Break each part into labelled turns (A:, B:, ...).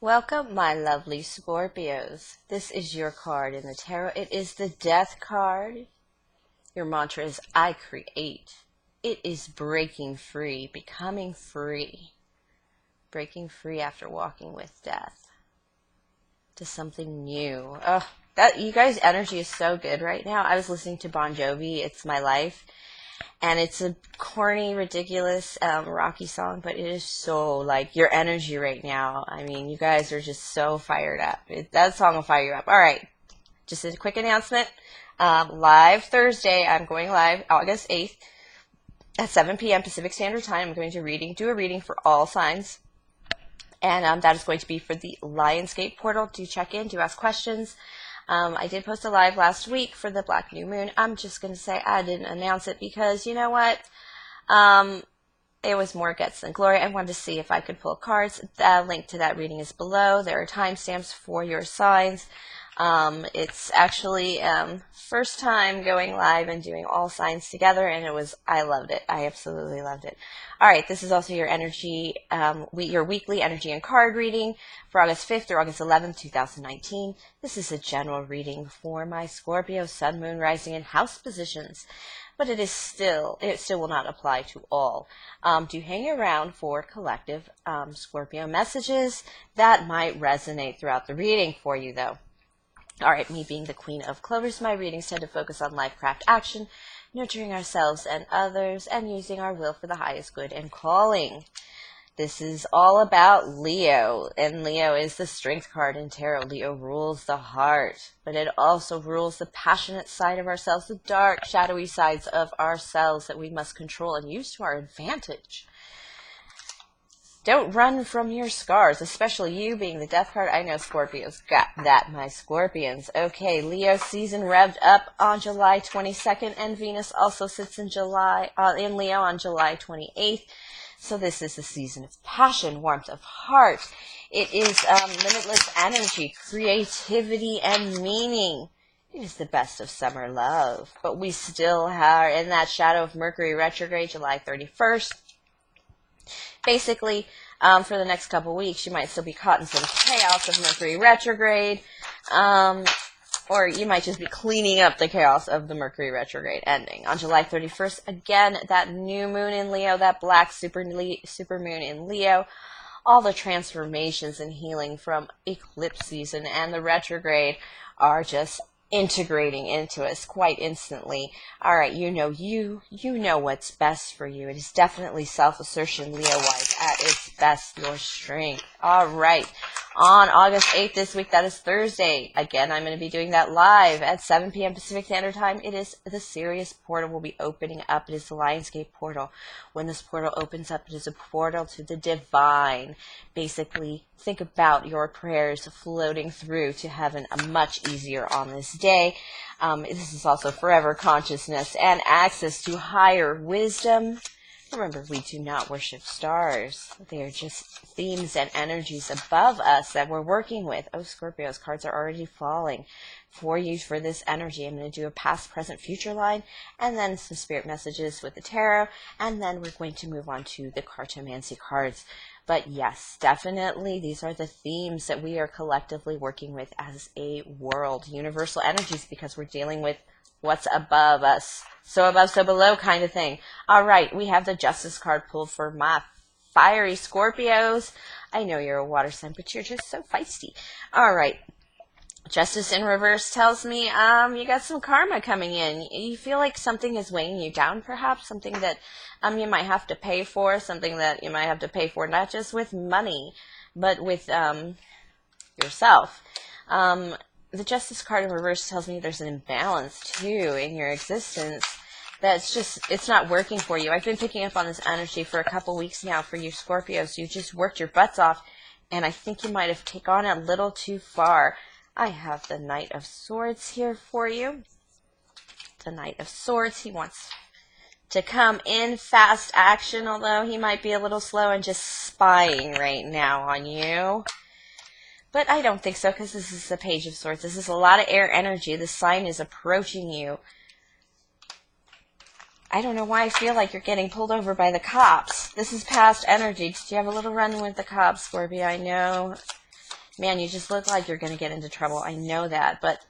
A: Welcome, my lovely Scorpios. This is your card in the tarot. It is the Death card. Your mantra is, I create. It is breaking free, becoming free. Breaking free after walking with death to something new. Oh, you guys' energy is so good right now. I was listening to Bon Jovi, It's My Life. And it's a corny, ridiculous, rocky song, but it is so, like, your energy right now. I mean, you guys are just so fired up. That song will fire you up. All right, just a quick announcement. Live Thursday, I'm going live August 8th at 7 p.m. Pacific Standard Time. I'm going to do a reading for all signs. And that is going to be for the Lionsgate portal. Do check in, do ask questions. I did post a live last week for the Black New Moon. I'm just going to say I didn't announce it because, you know what? It was more guts than glory. I wanted to see if I could pull cards. The link to that reading is below. There are timestamps for your signs. It's actually first time going live and doing all signs together, and I loved it. I absolutely loved it. All right, this is also your energy, your weekly energy and card reading for August 5th through August 11th, 2019. This is a general reading for my Scorpio, Sun, Moon, Rising, and House positions, but it still will not apply to all. Do hang around for collective Scorpio messages that might resonate throughout the reading for you, though. All right, me being the queen of Clovers, my readings tend to focus on life craft action, nurturing ourselves and others, and using our will for the highest good and calling. This is all about Leo, and Leo is the strength card in tarot. Leo rules the heart, but it also rules the passionate side of ourselves, the dark, shadowy sides of ourselves that we must control and use to our advantage. Don't run from your scars, especially you being the death card. I know Scorpios got that, my Scorpions. Okay, Leo season revved up on July 22nd, and Venus also sits in Leo on July 28th. So this is the season of passion, warmth of heart. It is limitless energy, creativity, and meaning. It is the best of summer love. But we still are in that shadow of Mercury retrograde, July 31st. Basically, for the next couple weeks, you might still be caught in some chaos of Mercury retrograde, or you might just be cleaning up the chaos of the Mercury retrograde ending. On July 31st, again, that new moon in Leo, that black super moon in Leo, all the transformations and healing from eclipse season and the retrograde are just integrating into us quite instantly. All right, you know what's best for you. It is definitely self-assertion, Leo-wise, at its best, your strength. All right, on August 8th this week, that is Thursday. Again, I'm going to be doing that live at 7 p.m. Pacific Standard Time. It is the Sirius portal will be opening up. It is the Lionsgate portal. When this portal opens up, it is a portal to the divine. Basically, think about your prayers floating through to heaven much easier on this day. This is also forever consciousness and access to higher wisdom. Remember, we do not worship stars. They are just themes and energies above us that we're working with. Oh, Scorpio's cards are already falling for you for this energy. I'm going to do a past, present, future line, and then some spirit messages with the tarot, and then we're going to move on to the cartomancy cards. But yes, definitely, these are the themes that we are collectively working with as a world. Universal energies, because we're dealing with what's above us. So above, so below kind of thing. All right, we have the Justice card pulled for my fiery Scorpios. I know you're a water sign, but you're just so feisty. All right. Justice in reverse tells me you got some karma coming in. You feel like something is weighing you down, perhaps. Something that you might have to pay for. Something that you might have to pay for not just with money, but with yourself. The Justice card in reverse tells me there's an imbalance, too, in your existence. It's not working for you. I've been picking up on this energy for a couple weeks now for you Scorpios. You just worked your butts off, and I think you might have taken on it a little too far. I have the Knight of Swords here for you. The Knight of Swords, he wants to come in fast action, although he might be a little slow and just spying right now on you. But I don't think so, because this is the Page of Swords. This is a lot of air energy. The sign is approaching you. I don't know why I feel like you're getting pulled over by the cops. This is past energy. Did you have a little run with the cops, Scorpio? I know Man, you just look like you're going to get into trouble. I know that, but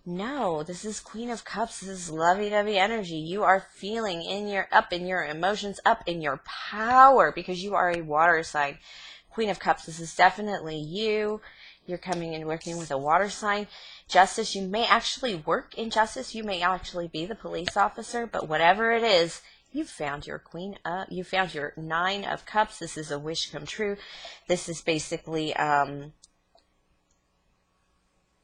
A: no, this is Queen of Cups. This is lovey-dovey energy. You are feeling up in your emotions, up in your power, because you are a water sign. Queen of Cups, this is definitely you. You're coming and working with a water sign. Justice, you may actually work in justice. You may actually be the police officer, but whatever it is, you found your you found your Nine of Cups. This is a wish come true. This is basically,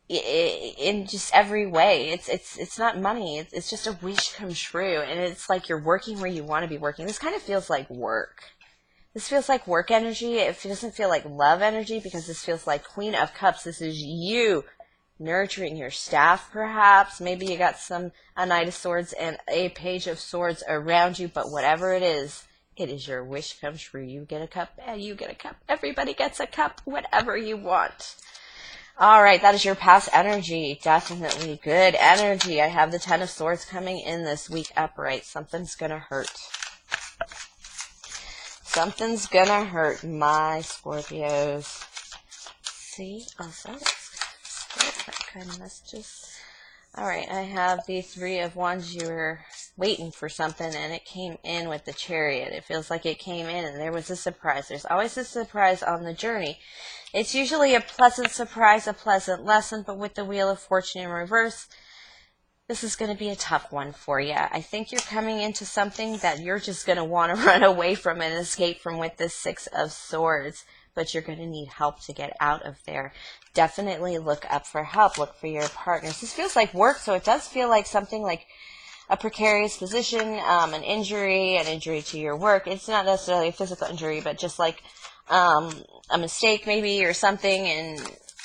A: in just every way. It's not money. It's just a wish come true, and it's like you're working where you want to be working. This kind of feels like work. This feels like work energy. It doesn't feel like love energy, because this feels like Queen of Cups. This is you nurturing your staff, perhaps. Maybe you got a Knight of Swords and a Page of Swords around you, but whatever it is your wish come true. You get a cup, you get a cup. Everybody gets a cup, whatever you want. All right, that is your past energy. Definitely good energy. I have the Ten of Swords coming in this week upright. Something's going to hurt. Something's going to hurt, my Scorpios. See? Also, what kind of messages? All right, I have the Three of Wands. You were waiting for something, and it came in with the Chariot. It feels like it came in, and there was a surprise. There's always a surprise on the journey. It's usually a pleasant surprise, a pleasant lesson, but with the Wheel of Fortune in reverse, this is going to be a tough one for you. I think you're coming into something that you're just going to want to run away from and escape from with this Six of Swords, but you're going to need help to get out of there. Definitely look up for help. Look for your partners. This feels like work, so it does feel like something like a precarious position, an injury to your work. It's not necessarily a physical injury, but just like a mistake maybe or something, and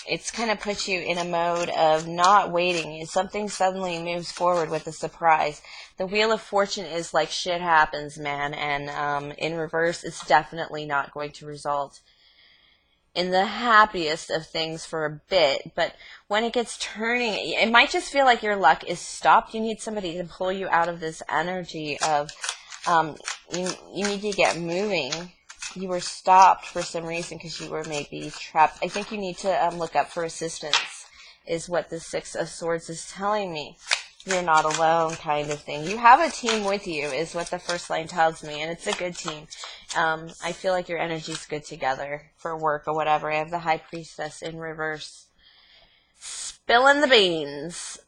A: it's kind of puts you in a mode of not waiting. Something suddenly moves forward with a surprise. The Wheel of Fortune is like shit happens, man, and in reverse, it's definitely not going to result in the happiest of things for a bit, but when it gets turning, it might just feel like your luck is stopped. You need somebody to pull you out of this energy of, you need to get moving. You were stopped for some reason because you were maybe trapped. I think you need to look up for assistance, is what the Six of Swords is telling me. You're not alone, kind of thing. You have a team with you, is what the first line tells me, and it's a good team. I feel like your energy's good together for work or whatever. I have the High Priestess in reverse. Spilling the beans.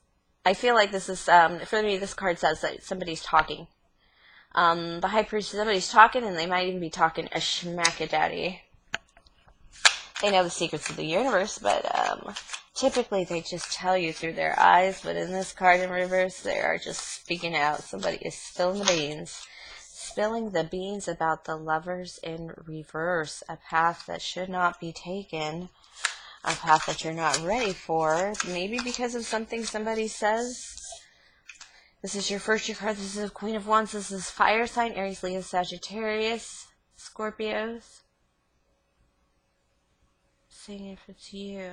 A: I feel like this is, for me, this card says that somebody's talking. The High Priestess, somebody's talking, and they might even be talking a schmack-a-daddy. They know the secrets of the universe, but typically they just tell you through their eyes. But in this card in reverse, they are just speaking out. Somebody is spilling the beans. Spilling the beans about the lovers in reverse. A path that should not be taken. A path that you're not ready for. Maybe because of something somebody says. This is your first year card. This is Queen of Wands. This is fire sign. Aries, Leo, Sagittarius. Scorpios. Seeing if it's you.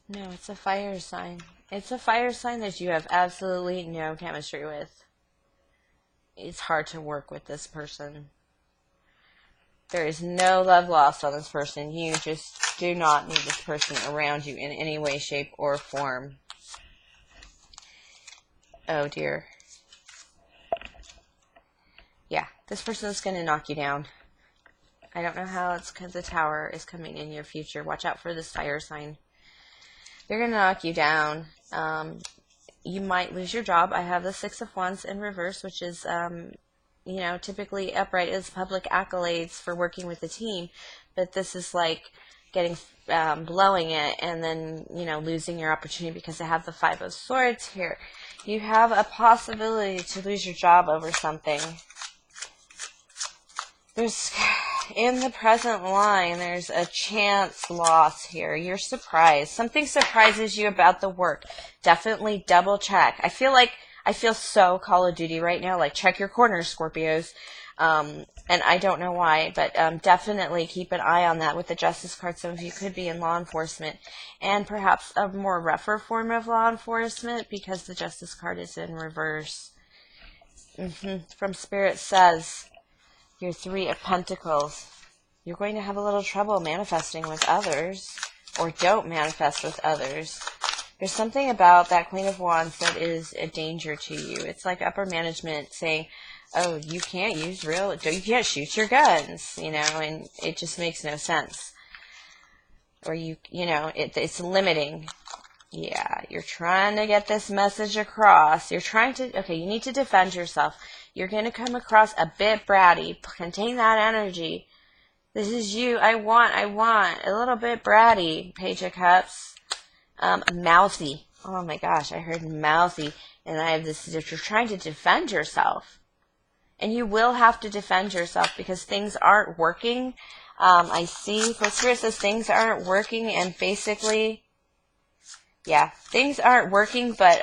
A: No, it's a fire sign. It's a fire sign that you have absolutely no chemistry with. It's hard to work with this person. There is no love lost on this person. You just do not need this person around you in any way, shape, or form. Oh dear. Yeah, this person is going to knock you down. I don't know how it's because the Tower is coming in your future. Watch out for this fire sign. They're going to knock you down. You might lose your job. I have the Six of Wands in reverse, which is, you know, typically upright is public accolades for working with a team. But this is like getting, blowing it and then, you know, losing your opportunity because I have the Five of Swords here. You have a possibility to lose your job over something. There's, in the present line, there's a chance loss here. You're surprised. Something surprises you about the work. Definitely double check. I feel so Call of Duty right now. Like, check your corners, Scorpios. And I don't know why, but definitely keep an eye on that with the Justice card. Some of you could be in law enforcement and perhaps a more rougher form of law enforcement because the Justice card is in reverse. From Spirit says, your Three of Pentacles. You're going to have a little trouble manifesting with others. or don't manifest with others. There's something about that Queen of Wands that is a danger to you. It's like upper management saying, oh, you can't you can't shoot your guns, you know, and it just makes no sense. Or it's limiting. Yeah, you're trying to get this message across. Okay, you need to defend yourself. You're going to come across a bit bratty. Contain that energy. This is you. I want. A little bit bratty. Page of Cups. Mouthy. Oh my gosh, I heard mouthy. And I have this, you're trying to defend yourself. And you will have to defend yourself because things aren't working. I see what Spirit says, things aren't working, and basically, yeah, things aren't working, but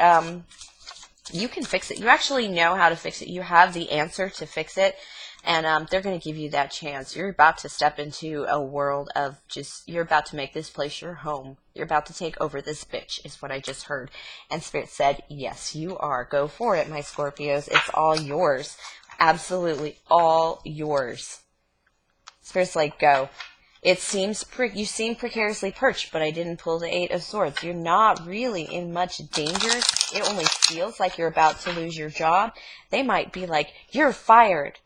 A: you can fix it. You actually know how to fix it. You have the answer to fix it. And they're going to give you that chance. You're about to step into a world of you're about to make this place your home. You're about to take over this bitch, is what I just heard. And Spirit said, yes, you are. Go for it, my Scorpios. It's all yours. Absolutely all yours. Spirit's like, go. It seems you seem precariously perched, but I didn't pull the Eight of Swords. You're not really in much danger. It only feels like you're about to lose your job. They might be like, you're fired,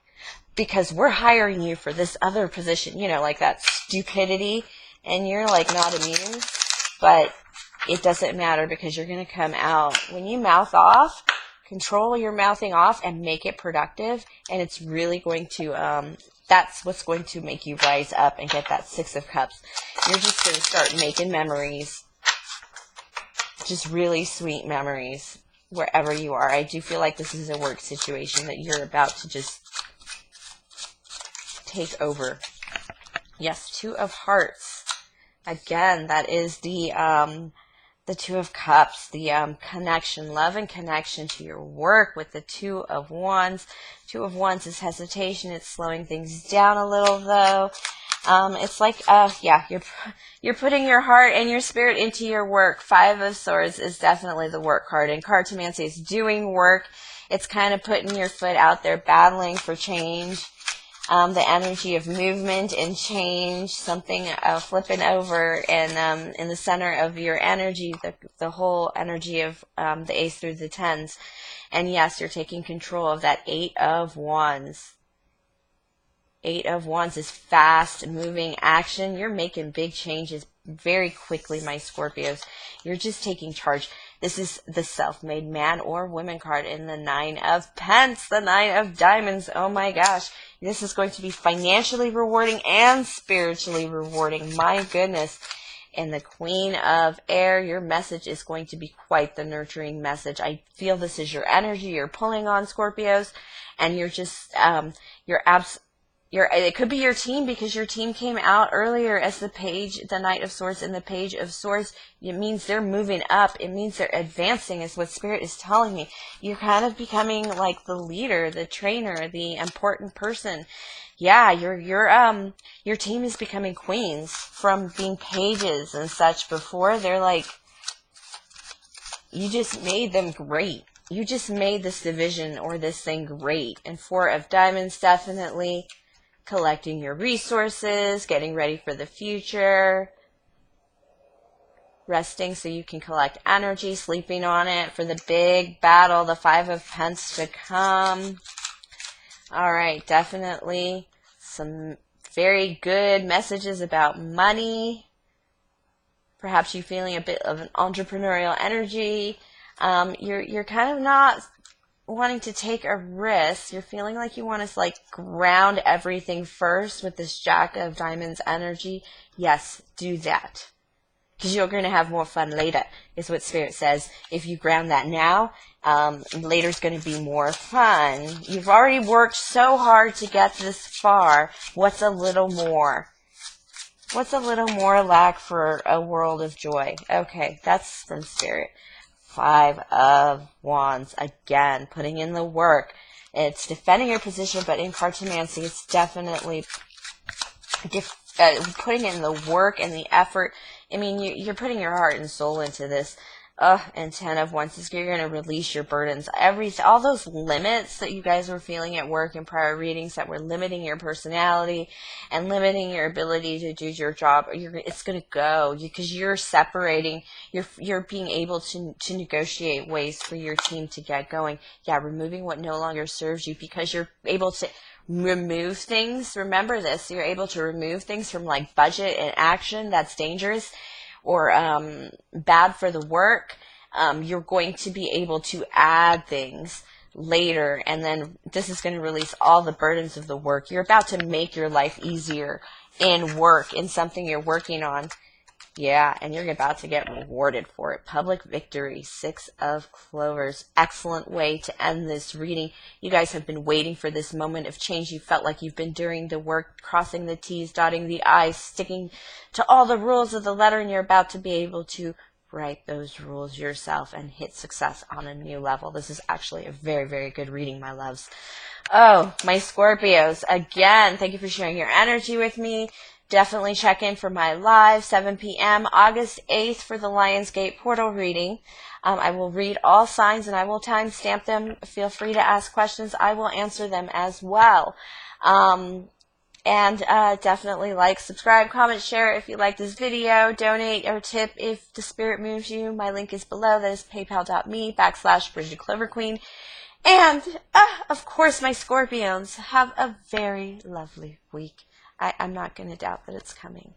A: because we're hiring you for this other position, like that stupidity, and you're like not immune, but it doesn't matter because you're going to come out. When you mouth off, control your mouthing off and make it productive, and it's really going to, that's what's going to make you rise up and get that Six of Cups. You're just going to start making memories, just really sweet memories, wherever you are. I do feel like this is a work situation that you're about to just take over. Yes, Two of Hearts. Again, that is the Two of Cups, the connection, love and connection to your work with the Two of Wands. Two of Wands is hesitation. It's slowing things down a little, though. It's like, you're putting your heart and your spirit into your work. Five of Swords is definitely the work card, and Cartomancy is doing work. It's kind of putting your foot out there, battling for change. The energy of movement and change, something flipping over, and in the center of your energy, the whole energy of the Ace through the Tens. And yes, you're taking control of that Eight of Wands. Eight of Wands is fast moving action. You're making big changes very quickly, my Scorpios. You're just taking charge. This is the self-made man or woman card in the Nine of Pence, the Nine of Diamonds. Oh my gosh. This is going to be financially rewarding and spiritually rewarding. My goodness. And the Queen of Air, your message is going to be quite the nurturing message. I feel this is your energy. You're pulling on, Scorpios. And you're just, it could be your team, because your team came out earlier as the Knight of Swords and the Page of Swords. It means they're moving up. It means they're advancing, is what Spirit is telling me. You're kind of becoming like the leader, the trainer, the important person. Yeah, your team is becoming queens from being pages and such before. They're like, you just made them great. You just made this division or this thing great. And Four of Diamonds, definitely. Collecting your resources, getting ready for the future, resting so you can collect energy, sleeping on it for the big battle, the Five of Pence to come. All right, definitely some very good messages about money. Perhaps you're feeling a bit of an entrepreneurial energy. You're kind of not wanting to take a risk. You're feeling like you want to ground everything first with this Jack of Diamonds energy. Yes, do that, because you're going to have more fun later, is what Spirit says. If you ground that now, later's going to be more fun. You've already worked so hard to get this far. What's a little more? What's a little more lack for a world of joy? Okay, that's from Spirit. Five of Wands, again, putting in the work. It's defending your position, but in Cartomancy, it's definitely putting in the work and the effort. I mean, you're putting your heart and soul into this. And 10 of Wands is you're going to release your burdens. All those limits that you guys were feeling at work in prior readings that were limiting your personality and limiting your ability to do your job, it's going to go because you're separating. You're being able to negotiate ways for your team to get going. Yeah, removing what no longer serves you because you're able to remove things. Remember this, you're able to remove things from like budget and action that's dangerous or bad for the work. You're going to be able to add things later, and then this is going to release all the burdens of the work. You're about to make your life easier in work, in something you're working on. Yeah, and you're about to get rewarded for it. Public victory, 6 of Clovers. Excellent way to end this reading. You guys have been waiting for this moment of change. You felt like you've been doing the work, crossing the T's, dotting the I's, sticking to all the rules of the letter, and you're about to be able to write those rules yourself and hit success on a new level. This is actually a very, very good reading, my loves. Oh, my Scorpios. Again, thank you for sharing your energy with me. Definitely check in for my live, 7 p.m., August 8th for the Lionsgate portal reading. I will read all signs and I will timestamp them. Feel free to ask questions. I will answer them as well. Definitely like, subscribe, comment, share if you like this video. Donate or tip if the spirit moves you. My link is below. That is paypal.me/BridgetCloverQueen. And, of course, my Scorpions, have a very lovely week. I'm not going to doubt that it's coming.